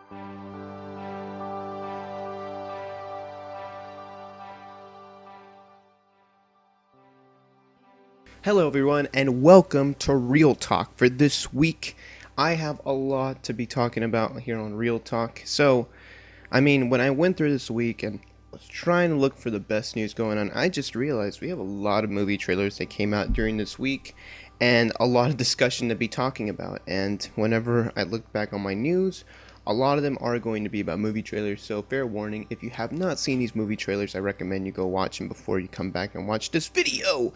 Hello, everyone, and welcome to Real Talk. For this week, I have a lot to be talking about here on Real Talk. When I went through this week and was trying to look for the best news going on, I just realized we have a lot of movie trailers that came out during this week and a lot of discussion to be talking about. And whenever I look back on my news, a lot of them are going to be about movie trailers. So, fair warning, if you have not seen these movie trailers, I recommend you go watch them before you come back and watch this video.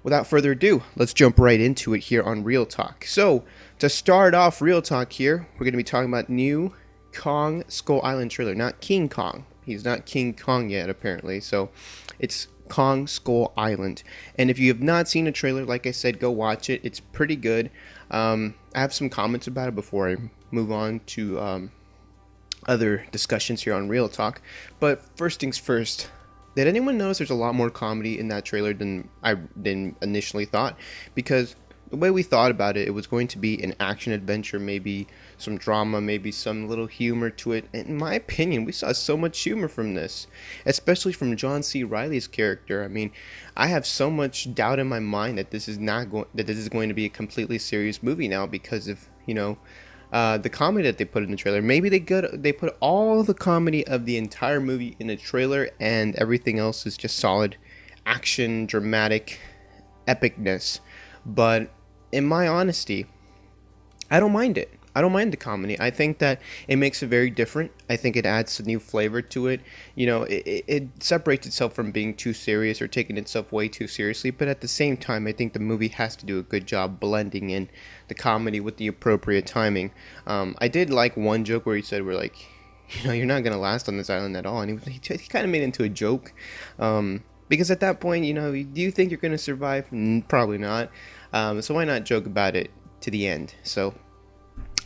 Without further ado, let's jump right into it here on Real Talk. So, to start off Real Talk here, we're going to be talking about new Kong Skull Island trailer. Not King Kong. He's not King Kong yet, apparently. So, it's Kong Skull Island. And if you have not seen a trailer, like I said, go watch it. It's pretty good. I have some comments about it before I move on to other discussions here on Real Talk. But first things first. Did anyone notice there's a lot more comedy in that trailer than I initially thought? Because the way we thought about it, it was going to be an action adventure, maybe some drama, maybe some little humor to it. And in my opinion, we saw so much humor from this, especially from John C. Reilly's character. I mean, I have so much doubt in my mind that this is going to be a completely serious movie now because of the comedy that they put in the trailer. Maybe they put all the comedy of the entire movie in the trailer and everything else is just solid action, dramatic epicness. But in my honesty, I don't mind it. I don't mind the comedy. I think that it makes it very different. I think it adds a new flavor to it. It separates itself from being too serious or taking itself way too seriously. But at the same time, I think the movie has to do a good job blending in the comedy with the appropriate timing. I did like one joke where he said, "We're like, you're not gonna last on this island at all," and he kind of made it into a joke. Because at that point, do you think you're gonna survive? Probably not. So why not joke about it to the end? So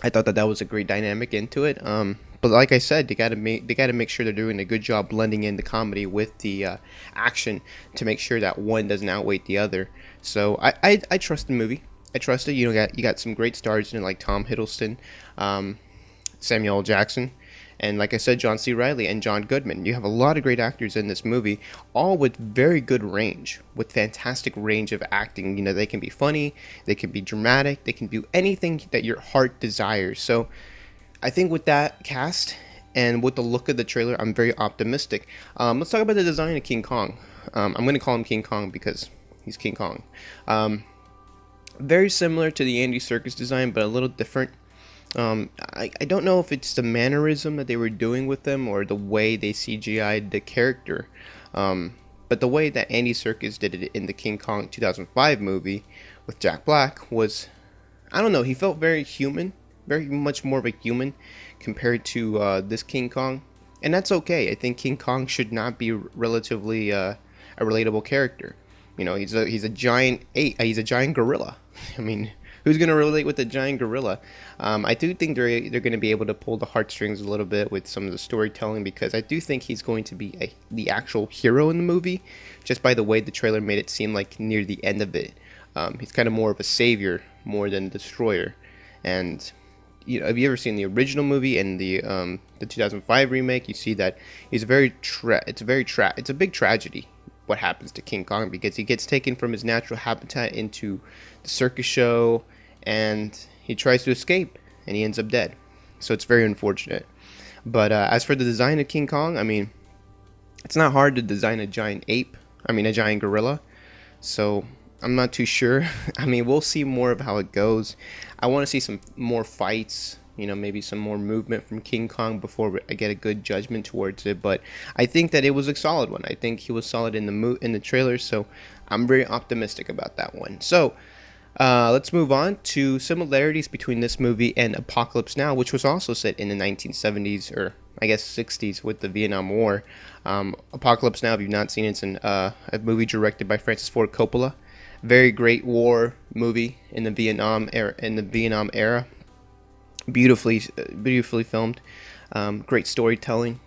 I thought that was a great dynamic into it. But like I said, they gotta make sure they're doing a good job blending in the comedy with the action to make sure that one doesn't outweigh the other. So I trust the movie. I trust it. You got some great stars in it like Tom Hiddleston, Samuel L. Jackson, and like I said, John C. Reilly and John Goodman. You have a lot of great actors in this movie, all with very good range, with fantastic range of acting. They can be funny, they can be dramatic, they can do anything that your heart desires. So I think with that cast and with the look of the trailer, I'm very optimistic. Let's talk about the design of King Kong. I'm going to call him King Kong because he's King Kong. Very similar to the Andy Serkis design, but a little different. I don't know if it's the mannerism that they were doing with them or the way they CGI'd the character. But the way that Andy Serkis did it in the King Kong 2005 movie with Jack Black was, I don't know, he felt very human, very much more of a human compared to this King Kong. And that's okay. I think King Kong should not be relatively a relatable character. He's a giant ape. He's a giant gorilla. I mean, who's going to relate with a giant gorilla? I do think they're going to be able to pull the heartstrings a little bit with some of the storytelling because I do think he's going to be the actual hero in the movie, just by the way the trailer made it seem like near the end of it. He's kind of more of a savior more than a destroyer. And have you ever seen the original movie and the 2005 remake? You see that he's it's a big tragedy what happens to King Kong because he gets taken from his natural habitat into the circus show and he tries to escape and he ends up dead. So it's very unfortunate. But as for the design of King Kong, I mean, it's not hard to design a giant gorilla. So I'm not too sure. I mean, we'll see more of how it goes. I want to see some more fights, maybe some more movement from King Kong before I get a good judgment towards it. But I think that it was a solid one. I think he was solid in the trailer, so I'm very optimistic about that one. So let's move on to similarities between this movie and Apocalypse Now, which was also set in the 1970s, or I guess 60s with the Vietnam War. Apocalypse Now, if you've not seen it, it's a movie directed by Francis Ford Coppola. Very great war movie in the Vietnam era. Beautifully filmed. Great storytelling.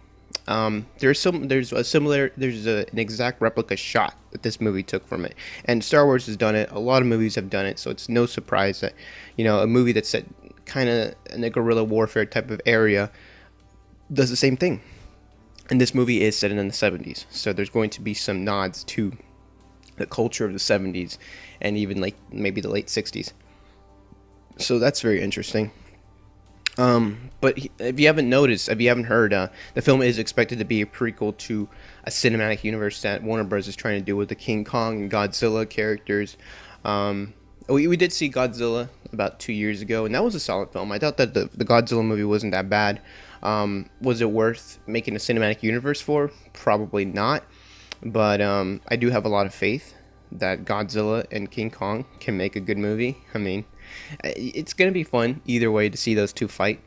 There's an exact replica shot that this movie took from it, and Star Wars has done it. A lot of movies have done it, so it's no surprise that a movie that's set kind of in a guerrilla warfare type of area does the same thing. And this movie is set in the 70s, so there's going to be some nods to the culture of the 70s and even like maybe the late 60s. So that's very interesting. But if you haven't noticed, if you haven't heard, the film is expected to be a prequel to a cinematic universe that Warner Bros. Is trying to do with the King Kong and Godzilla characters. We did see Godzilla about 2 years ago, and that was a solid film. I thought that the Godzilla movie wasn't that bad. Was it worth making a cinematic universe for? Probably not. But I do have a lot of faith that Godzilla and King Kong can make a good movie. I mean, it's going to be fun either way to see those two fight.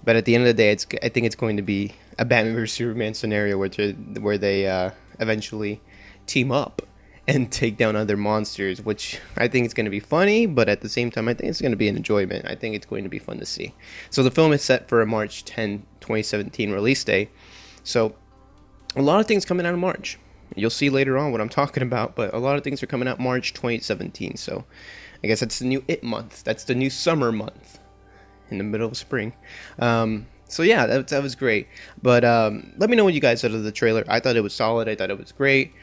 But at the end of the day, I think it's going to be a Batman vs Superman scenario where they eventually team up and take down other monsters, which I think is going to be funny, but at the same time, I think it's going to be an enjoyment. I think it's going to be fun to see. So the film is set for a March 10, 2017 release day. So a lot of things coming out in March. You'll see later on what I'm talking about, but a lot of things are coming out March 2017. So I guess that's the new It month. That's the new summer month in the middle of spring. So yeah, that was great. But let me know what you guys thought of the trailer. I thought it was solid. I thought it was great.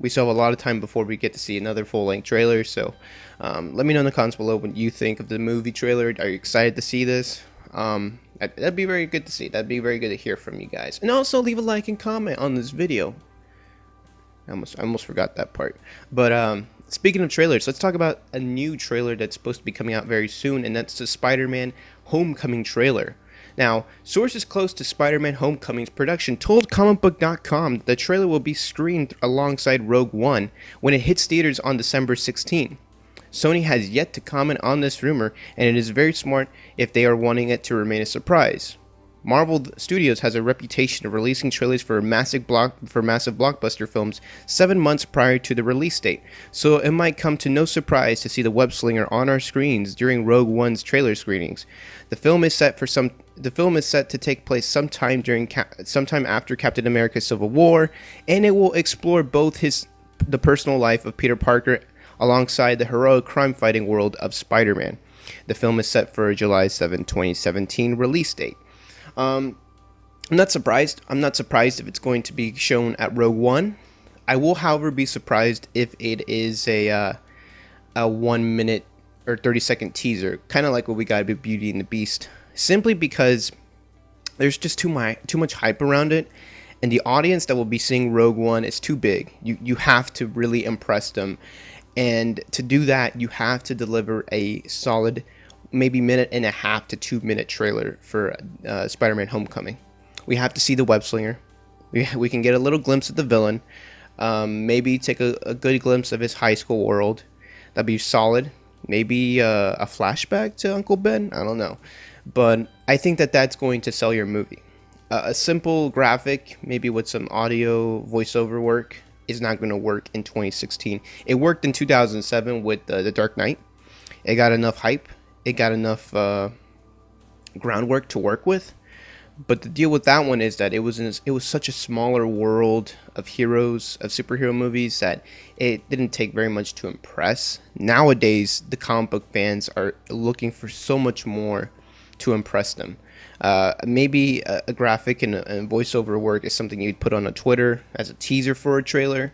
We still have a lot of time before we get to see another full-length trailer. So let me know in the comments below what you think of the movie trailer. Are you excited to see this? That'd be very good to see. That'd be very good to hear from you guys. And also leave a like and comment on this video. I almost forgot that part. But speaking of trailers, let's talk about a new trailer that's supposed to be coming out very soon, and that's the SpiderMan Homecoming trailer. Now, sources close to SpiderMan Homecoming's production told comicbook.com the trailer will be screened alongside Rogue One when it hits theaters on December 16. Sony has yet to comment on this rumor, and it is very smart if they are wanting it to remain a surprise. Marvel Studios has a reputation of releasing trailers for massive blockbuster films 7 months prior to the release date, so it might come to no surprise to see the web slinger on our screens during Rogue One's trailer screenings. The film is set to take place sometime after Captain America: Civil War, and it will explore both the personal life of Peter Parker alongside the heroic crime-fighting world of Spider-Man. The film is set for a July 7, 2017 release date. I'm not surprised. I'm not surprised if it's going to be shown at Rogue One. I will, however, be surprised if it is a 1 minute or 30-second teaser, kind of like what we got with Beauty and the Beast, simply because there's just too much hype around it, and the audience that will be seeing Rogue One is too big. You have to really impress them, and to do that, you have to deliver a solid maybe 1.5 to 2 minute trailer for Spider-Man Homecoming. We have to see the web slinger. We can get a little glimpse of the villain. Maybe take a good glimpse of his high school world. That'd be solid. Maybe a flashback to Uncle Ben. I don't know. But I think that that's going to sell your movie. A simple graphic, maybe with some audio voiceover work, is not going to work in 2016. It worked in 2007 with The Dark Knight. It got enough hype. It got enough groundwork to work with. But the deal with that one is that it was such a smaller world of heroes, of superhero movies, that it didn't take very much to impress. Nowadays, the comic book fans are looking for so much more to impress them. Maybe a graphic and voiceover work is something you'd put on a Twitter as a teaser for a trailer,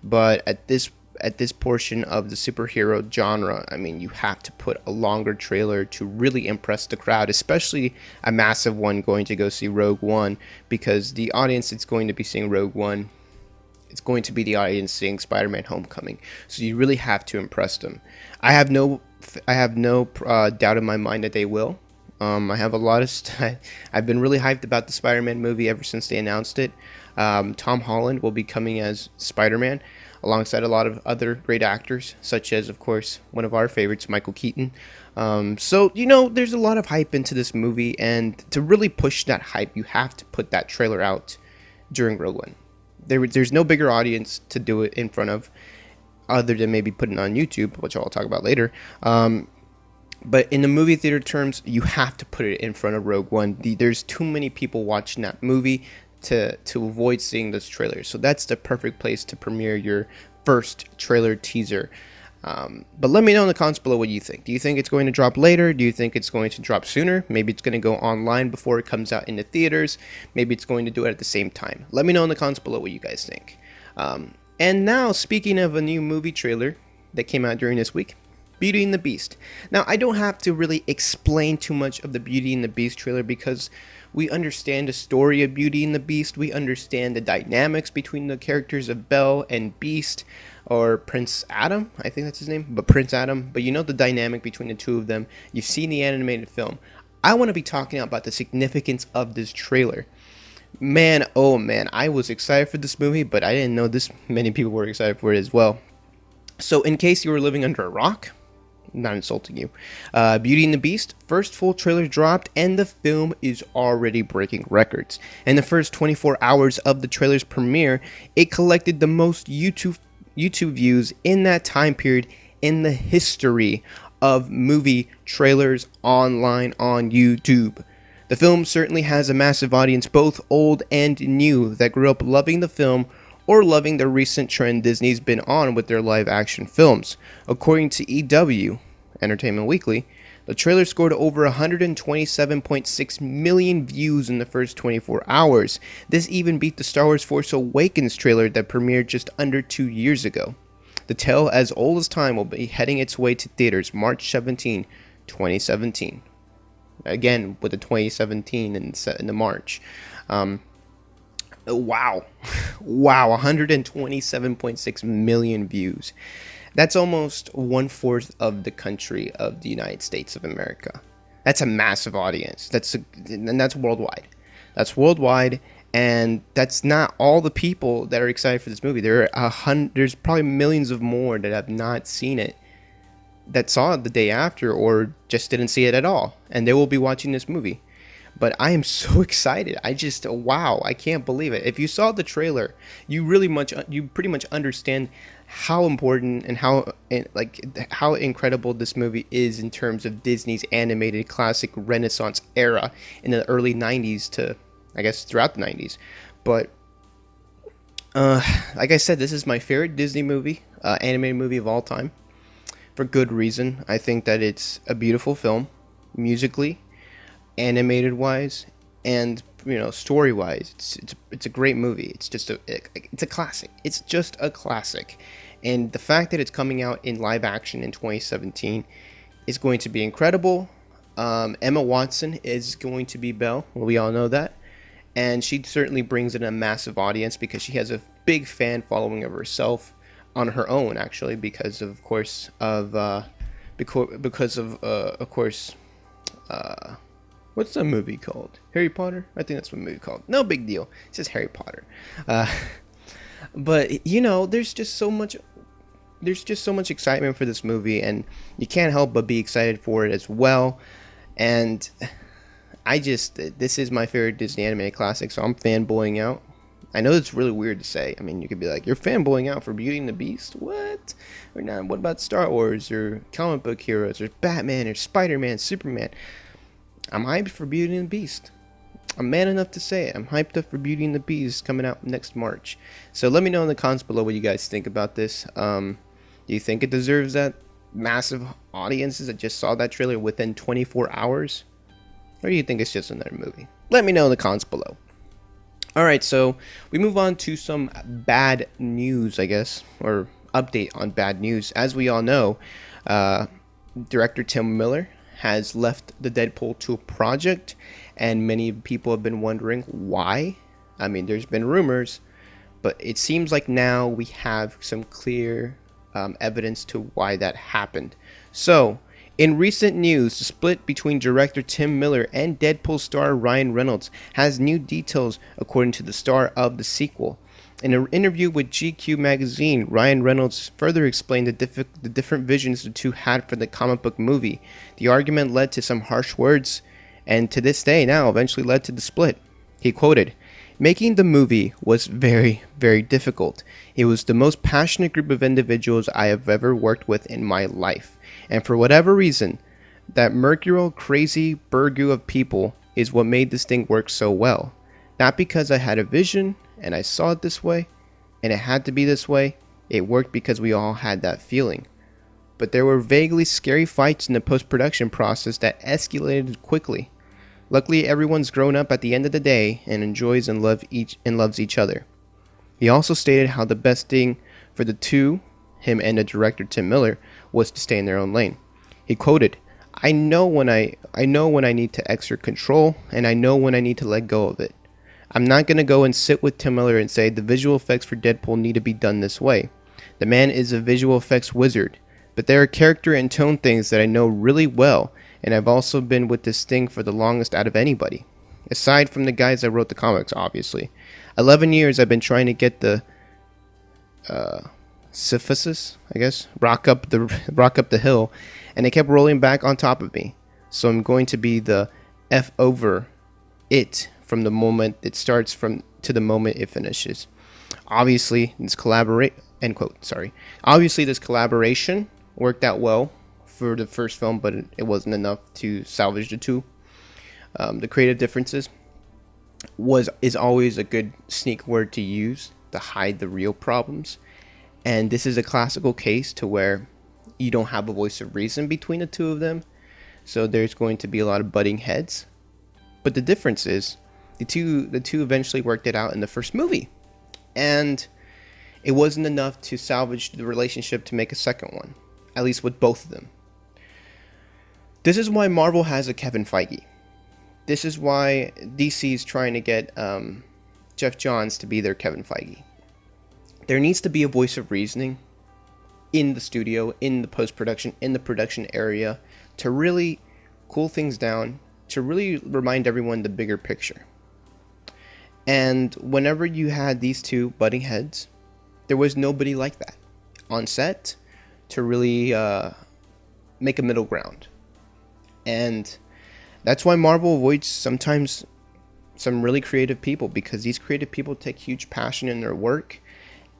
but at this portion of the superhero genre, I mean, you have to put a longer trailer to really impress the crowd, especially a massive one going to go see Rogue One, because the audience that's going to be seeing Rogue One, it's going to be the audience seeing Spider-Man Homecoming. So you really have to impress them. I have no doubt in my mind that they will. I have a lot of I've been really hyped about the Spider-Man movie ever since they announced it. Tom Holland will be coming as Spider-Man, alongside a lot of other great actors, such as, of course, one of our favorites, Michael Keaton. So, there's a lot of hype into this movie, and to really push that hype, you have to put that trailer out during Rogue One. There's no bigger audience to do it in front of, other than maybe putting it on YouTube, which I'll talk about later. But in the movie theater terms, you have to put it in front of Rogue One. There's too many people watching that movie to avoid seeing this trailer. So that's the perfect place to premiere your first trailer teaser. But let me know in the comments below what you think. Do you think it's going to drop later? Do you think it's going to drop sooner? Maybe it's going to go online before it comes out into theaters. Maybe it's going to do it at the same time. Let me know in the comments below what you guys think. And now, speaking of a new movie trailer that came out during this week, Beauty and the Beast. Now, I don't have to really explain too much of the Beauty and the Beast trailer because we understand the story of Beauty and the Beast. We understand the dynamics between the characters of Belle and Beast, or Prince Adam. I think that's his name, but Prince Adam. But you know the dynamic between the two of them. You've seen the animated film. I want to be talking about the significance of this trailer. Man, oh man, I was excited for this movie, but I didn't know this many people were excited for it as well. So in case you were living under a rock, not insulting you, Beauty and the Beast, first full trailer dropped, and the film is already breaking records. In the first 24 hours of the trailer's premiere, it collected the most YouTube views in that time period in the history of movie trailers online on YouTube. The film certainly has a massive audience, both old and new, that grew up loving the film or loving the recent trend Disney's been on with their live-action films. According to EW, Entertainment Weekly, the trailer scored over 127.6 million views in the first 24 hours. This even beat the Star Wars Force Awakens trailer that premiered just under 2 years ago. The tale as old as time will be heading its way to theaters March 17, 2017. Again, with the 2017 in the March. Wow, 127.6 million views. That's almost 1/4 of the country of the United States of America. That's a massive audience. And that's worldwide. That's worldwide, and that's not all the people that are excited for this movie. There's probably millions of more that have not seen it, that saw it the day after or just didn't see it at all, and they will be watching this movie. But I am so excited. Wow, I can't believe it. If you saw the trailer, you pretty much understand how important and how incredible this movie is in terms of Disney's animated classic Renaissance era in the early 90s to, I guess, throughout the 90s. But like I said, this is my favorite Disney movie, animated movie of all time, for good reason. I think that it's a beautiful film, musically, animated wise, and story wise. It's a great movie. It's a classic. It's just a classic, and the fact that it's coming out in live action in 2017 is going to be incredible. Emma Watson is going to be Belle. Well, we all know that, and she certainly brings in a massive audience because she has a big fan following of herself on her own, actually, because of course what's the movie called? Harry Potter? I think that's what the movie called. No big deal. It says Harry Potter. But there's just so much excitement for this movie, and you can't help but be excited for it as well. And this is my favorite Disney animated classic, so I'm fanboying out. I know it's really weird to say. I mean, you could be like, you're fanboying out for Beauty and the Beast? What? Or not? What about Star Wars or comic book heroes or Batman or SpiderMan, Superman? I'm hyped for Beauty and the Beast. I'm man enough to say it. I'm hyped up for Beauty and the Beast coming out next March. So let me know in the comments below what you guys think about this. Do you think it deserves that massive audiences that just saw that trailer within 24 hours? Or do you think it's just another movie? Let me know in the comments below. Alright, so we move on to some bad news, I guess, or update on bad news. As we all know, director Tim Miller has left the Deadpool 2 project, and many people have been wondering why. I mean, there's been rumors, but it seems like now we have some clear evidence to why that happened. So, in recent news, the split between director Tim Miller and Deadpool star Ryan Reynolds has new details, according to the star of the sequel. In an interview with GQ magazine, Ryan Reynolds further explained the different visions the two had for the comic book movie. The argument led to some harsh words, and to this day now eventually led to the split. He quoted, "Making the movie was very, very difficult. It was the most passionate group of individuals I have ever worked with in my life. And for whatever reason, that mercurial, crazy burgoo of people is what made this thing work so well. Not because I had a vision and I saw it this way, and it had to be this way. It worked because we all had that feeling. but there were vaguely scary fights in the post-production process that escalated quickly. Luckily, everyone's grown up at the end of the day and enjoys and loves each other. He also stated how the best thing for the two, him and the director Tim Miller, was to stay in their own lane. He quoted, I know when I need to exert control, and I know when I need to let go of it. I'm not going to go and sit with Tim Miller and say the visual effects for Deadpool need to be done this way. The man is a visual effects wizard, but there are character and tone things that I know really well, and I've also been with this thing for the longest out of anybody. Aside from the guys that wrote the comics, obviously. 11 years I've been trying to get the syphilis, I guess, rock up the hill, and it kept rolling back on top of me. So I'm going to be the F over it from the moment it starts to the moment it finishes. Obviously, this end quote, sorry. Obviously, this collaboration worked out well for the first film, but it wasn't enough to salvage the two. The creative differences is always a good sneak word to use to hide the real problems. And this is a classical case to where you don't have a voice of reason between the two of them. So there's going to be a lot of butting heads. But the difference is the two eventually worked it out in the first movie. And it wasn't enough to salvage the relationship to make a second one, at least with both of them. This is why Marvel has a Kevin Feige. This is why DC is trying to get Jeff Johns to be their Kevin Feige. There needs to be a voice of reasoning in the studio, in the post-production, in the production area, to really cool things down, to really remind everyone the bigger picture. And whenever you had these two butting heads, there was nobody like that on set to really make a middle ground. And that's why Marvel avoids sometimes some really creative people, because these creative people take huge passion in their work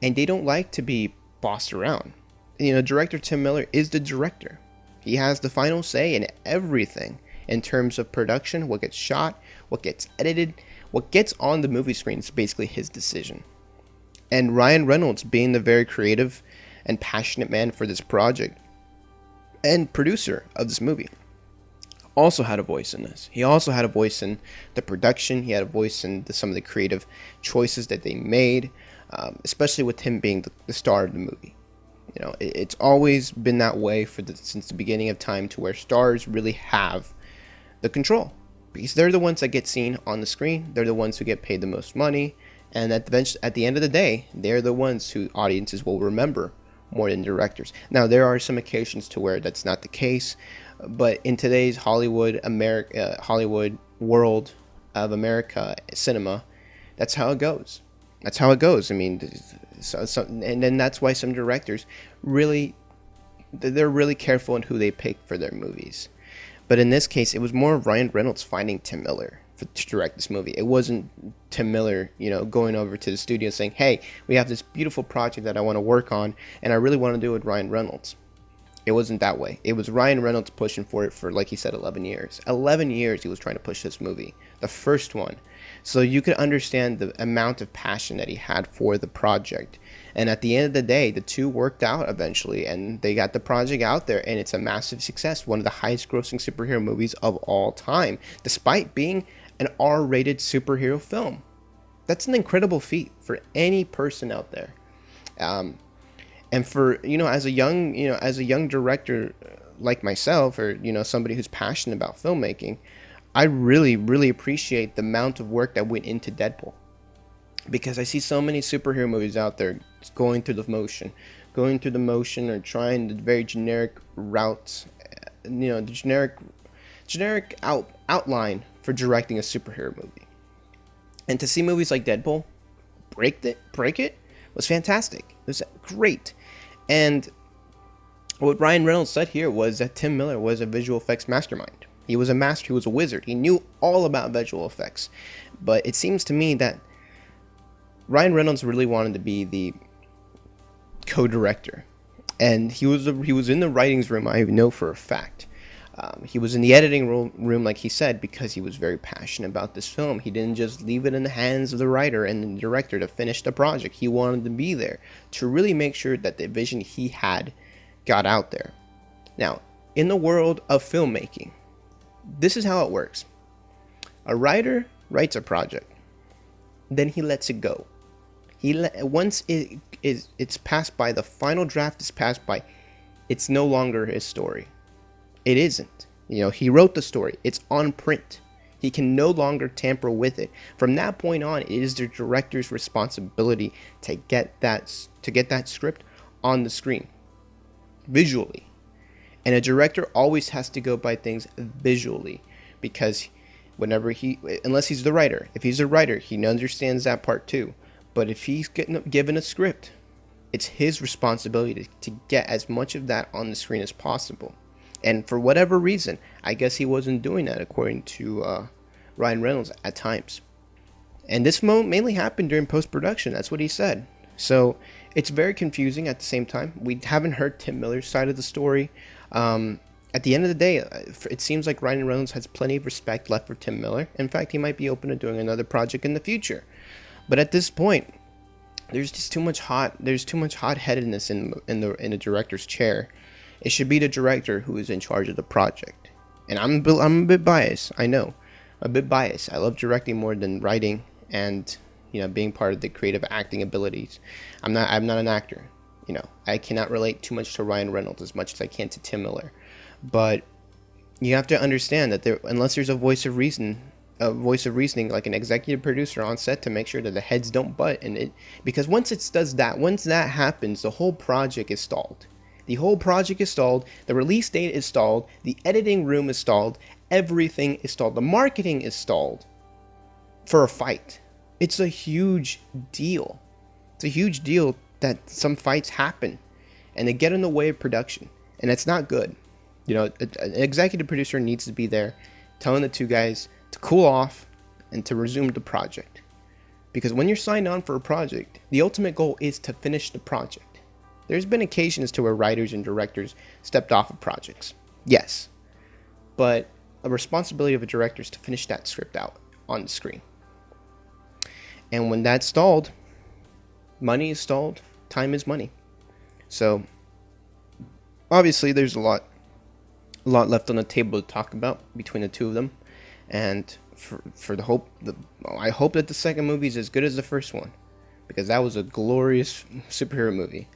and they don't like to be bossed around. You know, director Tim Miller is the director. He has the final say in everything in terms of production, what gets shot, what gets edited, what gets on the movie screen is basically his decision. And Ryan Reynolds, being the very creative and passionate man for this project and producer of this movie, also had a voice in this. He also had a voice in the production. He had a voice in some of the creative choices that they made, especially with him being the star of the movie. You know, it's always been that way since the beginning of time, to where stars really have the control, because they're the ones that get seen on the screen. They're the ones who get paid the most money, and at the end of the day, they're the ones who audiences will remember more than directors. Now, there are some occasions to where that's not the case, but in today's Hollywood world of America cinema, that's how it goes. That's how it goes. I mean, and then that's why some directors they're really careful in who they pick for their movies. But in this case, it was more of Ryan Reynolds finding Tim Miller to direct this movie. It wasn't Tim Miller, going over to the studio saying, hey, we have this beautiful project that I want to work on, and I really want to do it with Ryan Reynolds. It wasn't that way. It was Ryan Reynolds pushing for it for, like he said, 11 years. 11 years he was trying to push this movie, the first one. So you could understand the amount of passion that he had for the project. And at the end of the day, the two worked out eventually, and they got the project out there, and it's a massive success. One of the highest grossing superhero movies of all time, despite being an R-rated superhero film. That's an incredible feat for any person out there. And for, as a young director like myself, or, somebody who's passionate about filmmaking, I really, really appreciate the amount of work that went into Deadpool. Because I see so many superhero movies out there going through the motion, or trying the very generic routes, the generic outline for directing a superhero movie. And to see movies like Deadpool break it was fantastic. It was great. And what Ryan Reynolds said here was that Tim Miller was a visual effects mastermind. He was a master. He was a wizard. He knew all about visual effects. But it seems to me that Ryan Reynolds really wanted to be the co-director, and he was in the writings room. I know for a fact. He was in the editing room, like he said, because he was very passionate about this film. He didn't just leave it in the hands of the writer and the director to finish the project. He wanted to be there to really make sure that the vision he had got out there. Now, in the world of filmmaking, this is how it works. A writer writes a project, then he lets it go. Once it's passed by, the final draft is passed by, it's no longer his story. It isn't. He wrote the story. It's on print. He can no longer tamper with it. From that point on, it is the director's responsibility to get that script on the screen, visually. And a director always has to go by things visually, because unless he's the writer, if he's a writer, he understands that part too. But if he's given a script, it's his responsibility to get as much of that on the screen as possible. And for whatever reason, I guess he wasn't doing that, according to Ryan Reynolds at times. And this mainly happened during post-production. That's what he said. So it's very confusing at the same time. We haven't heard Tim Miller's side of the story. At the end of the day, it seems like Ryan Reynolds has plenty of respect left for Tim Miller. In fact, he might be open to doing another project in the future. But at this point, there's too much hot-headedness in a director's chair. It should be the director who is in charge of the project. And I'm a bit biased. I know, I'm a bit biased. I love directing more than writing and being part of the creative acting abilities. I'm not an actor. I cannot relate too much to Ryan Reynolds as much as I can to Tim Miller. But you have to understand that unless there's a voice of reasoning, like an executive producer on set to make sure that the heads don't butt, because once that happens, the whole project is stalled. The whole project is stalled. The release date is stalled. The editing room is stalled. Everything is stalled. The marketing is stalled for a fight. It's a huge deal. It's a huge deal that some fights happen and they get in the way of production. And it's not good. An executive producer needs to be there telling the two guys to cool off and to resume the project. Because when you're signed on for a project, the ultimate goal is to finish the project. There's been occasions to where writers and directors stepped off of projects. Yes. But a responsibility of a director is to finish that script out on the screen. And when that's stalled, money is stalled, time is money. So, obviously there's a lot left on the table to talk about between the two of them. And I hope that the second movie is as good as the first one, because that was a glorious superhero movie.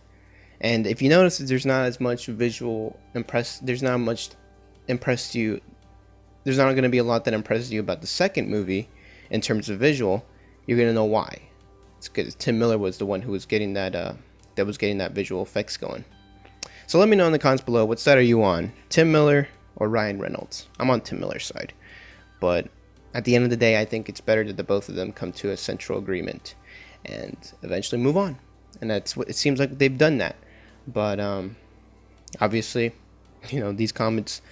And if you notice, there's not as much visual there's not going to be a lot that impresses you about the second movie in terms of visual. You're going to know why. It's because Tim Miller was the one who was getting that visual effects going. So let me know in the comments below, what side are you on? Tim Miller or Ryan Reynolds? I'm on Tim Miller's side. But at the end of the day, I think it's better that the both of them come to a central agreement and eventually move on. And that's what it seems like they've done that. But obviously, these comments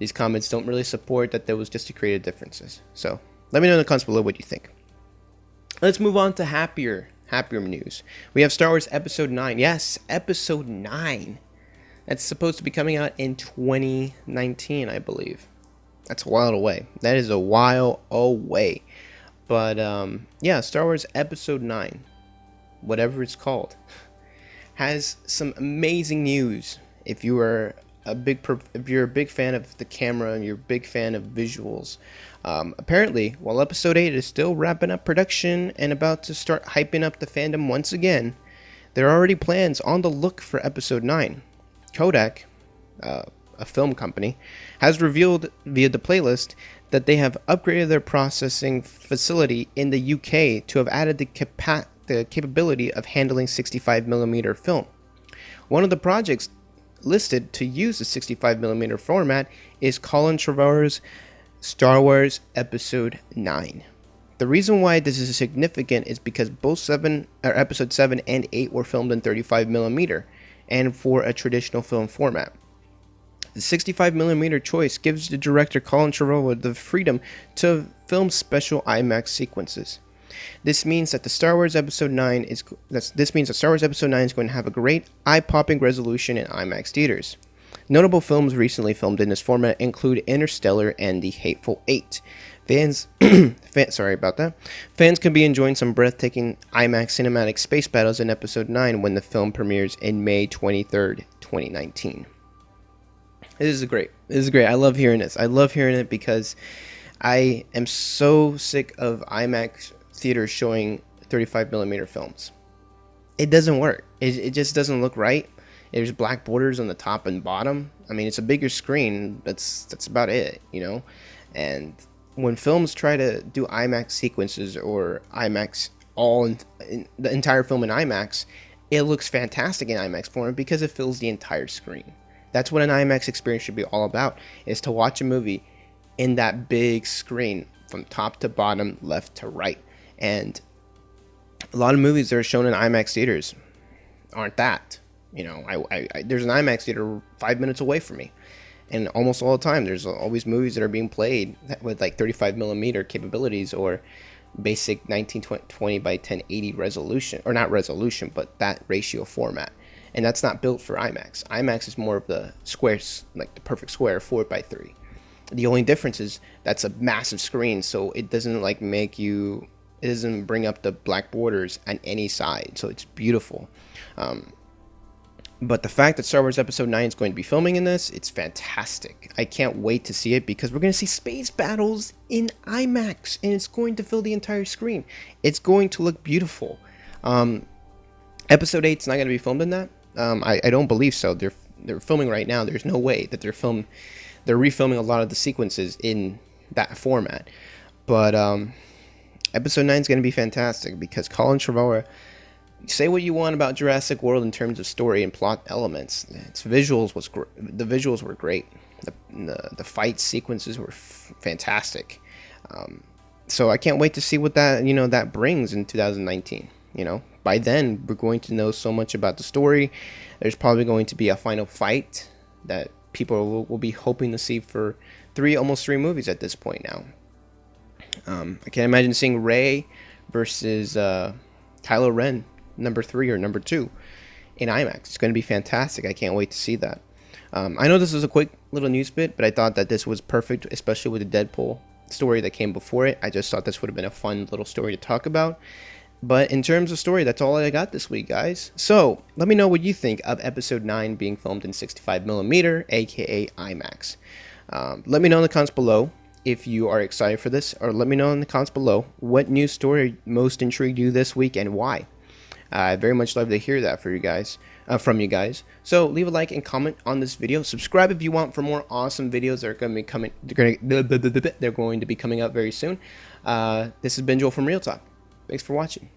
don't really support that there was just to create differences. So let me know in the comments below what you think. Let's move on to happier news. We have Star Wars Episode 9. Yes, Episode 9. That's supposed to be coming out in 2019, I believe. That's a while away. That is a while away. But Star Wars Episode 9, whatever it's called, has some amazing news. If you're a big fan of the camera and you're a big fan of visuals, apparently, while Episode 8 is still wrapping up production and about to start hyping up the fandom once again, there are already plans on the look for Episode 9. Kodak, a film company, has revealed via the playlist that they have upgraded their processing facility in the UK to have added the capability of handling 65mm film. One of the projects listed to use the 65mm format is Colin Trevorrow's Star Wars Episode 9. The reason why this is significant is because both Episode 7 and 8 were filmed in 35mm and for a traditional film format. The 65mm choice gives the director Colin Trevorrow the freedom to film special IMAX sequences. This means that Star Wars Episode 9 is going to have a great eye-popping resolution in IMAX theaters. Notable films recently filmed in this format include Interstellar and The Hateful Eight. Fans can be enjoying some breathtaking IMAX cinematic space battles in Episode 9 when the film premieres in May 23rd, 2019. This is great. This is great. I love hearing this. I love hearing it because I am so sick of IMAX theaters showing 35 millimeter films. It doesn't work. It just doesn't look right. There's black borders on the top and bottom. I mean, it's a bigger screen. That's about it, you know. And when films try to do IMAX sequences or IMAX in the entire film in IMAX, it looks fantastic in IMAX form because it fills the entire screen. That's what an IMAX experience should be all about, is to watch a movie in that big screen from top to bottom, left to right. And a lot of movies that are shown in IMAX theaters aren't that. You know, there's an IMAX theater 5 minutes away from me, and almost all the time there's always movies that are being played with like 35 millimeter capabilities or basic 1920 by 1080 resolution, or not resolution, but that ratio format. And that's not built for IMAX. IMAX is more of the squares, like the perfect square, 4:3. The only difference is that's a massive screen, so it doesn't like it doesn't bring up the black borders on any side, so it's beautiful. But the fact that Star Wars Episode 9 is going to be filming in this, it's fantastic. I can't wait to see it because we're going to see space battles in IMAX, and it's going to fill the entire screen. It's going to look beautiful. Episode 8 is not going to be filmed in that. I don't believe so. They're filming right now. There's no way that they're refilming a lot of the sequences in that format. But Episode 9 is going to be fantastic because Colin Trevorrow, say what you want about Jurassic World in terms of story and plot elements. The visuals were great. The fight sequences were fantastic. So I can't wait to see what that brings in 2019. By then we're going to know so much about the story. There's probably going to be a final fight that people will be hoping to see for almost three movies at this point now. I can't imagine seeing Rey versus Kylo Ren number 3 or number 2 in IMAX. It's going to be fantastic. I can't wait to see that. I know this is a quick little news bit, but I thought that this was perfect, especially with the Deadpool story that came before it. I just thought this would have been a fun little story to talk about. But in terms of story, that's all I got this week, guys. So let me know what you think of Episode 9 being filmed in 65mm, aka IMAX. Let me know in the comments below if you are excited for this, or let me know in the comments below what news story most intrigued you this week and why. I very much love to hear that from you guys. So leave a like and comment on this video. Subscribe if you want for more awesome videos that are going to be coming. They're going to be coming up very soon. This has been Joel from Real Talk. Thanks for watching.